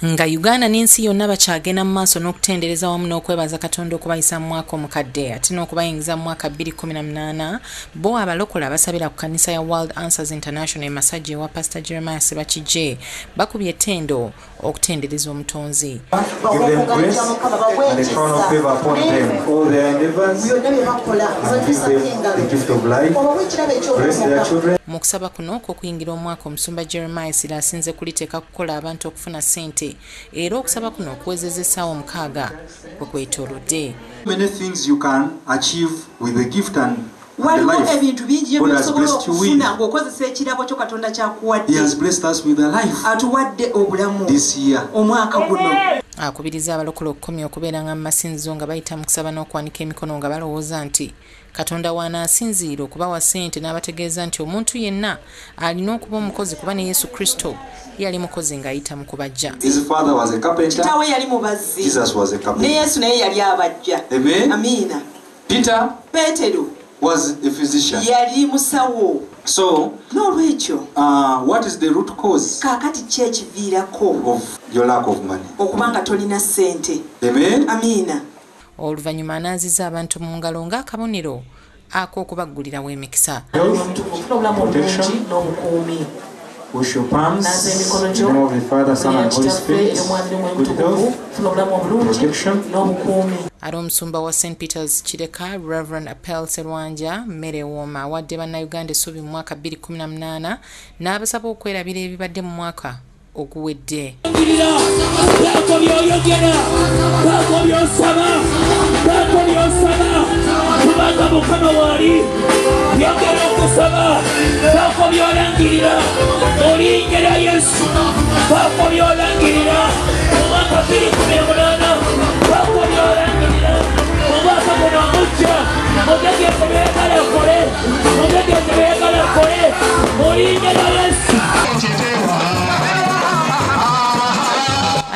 Nga Uganda n'ensi yonna bakyagenda mu maaso n'okutendereza wamu n'okwebaza Katonda okubayisa mu mwaka omukadde ate n'okubayingiza mu mwaka 2018 bo abalokola basabira ku kanisa ya World Answers International Masajja ewa Pastor Jeremiah Sebakije bakubye ettendo okutendereza omutonzi. Mu kusaba kuno okuyingira omwaka omusumba Jeremiah Sira asinze kuliteeka kukola abantu okufuna ssente era okusaba kuno okuwezezza essaawa 6 okwetoolodde. Many things you can achieve with the gift and the life. God has blessed you with. He has blessed us with a life this year. Akubiriza abalokole okukomya okubeera nga mu masinzizo nga bayita mu kusaba n'okwanika emikono nga balowooza nti Katonda waanaasinziira okubawa ssente n'abategeeza nti omuntu yenna alina okuba omukozi kuba ne Yesu Kristo yali mukozi ng'ayita mu kubajja. His father was a carpenter. Jesus was a carpenter. Amen. Amina. Peter Petero was a physician. yali musawo. So, N'olwekyo what is the root cause kaakati ki ekiviirako of your lack of money? okubanga tolina ssente? Amen. Amina. Oluvannyuma anaazizza abantu mu ngalo ng'akabonero ak'okubaggulirawo emikisa. Wash your palms in the name of the Father, Son, and Holy Spirit. Good health, protection. Ate omusumba wa St. Peter's Kireka, Reverend Appel Serwanja Mere Woma awadde bannayuganda essuubi mu mwaka 2018 n'abasaba okwerabira ebibadde mu mwaka oguwedde.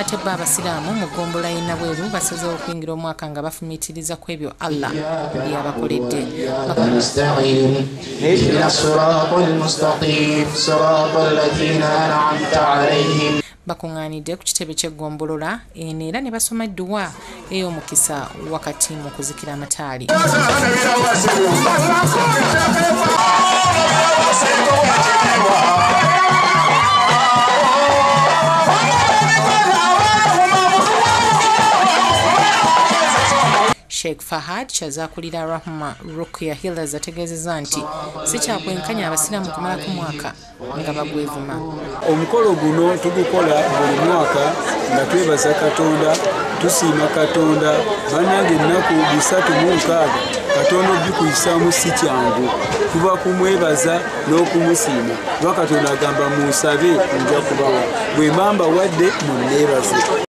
Ate bo abasiraamu mu ggombolola y'e Nabweru basazeewo okuyingira omwaka nga bafumiitiriza ku ebyo Allah byabakoledde. Bakuŋŋaanidde ku kitebe ky'eggombolola eno era ne basoma edduwa ey'omukisa wakati mu kuzikira amataali. Sheikh Fahad Chazakulira Rahma Rukia Hillers ategeezezza nti si kyakwenkanya abasiraamu kumalako mwaka nga bagwevuma. Omukolo guno tugukola buli mwaka nga twebaza Katonda, tusiima Katonda. Bannange ennaku 36 Katonda ogikuyisaamu si kyangu kuba kumwebaza n'okumusiima. Kuba Katonda agamba munsabe nja kubawa, bwe mba mbawadde munneebaze.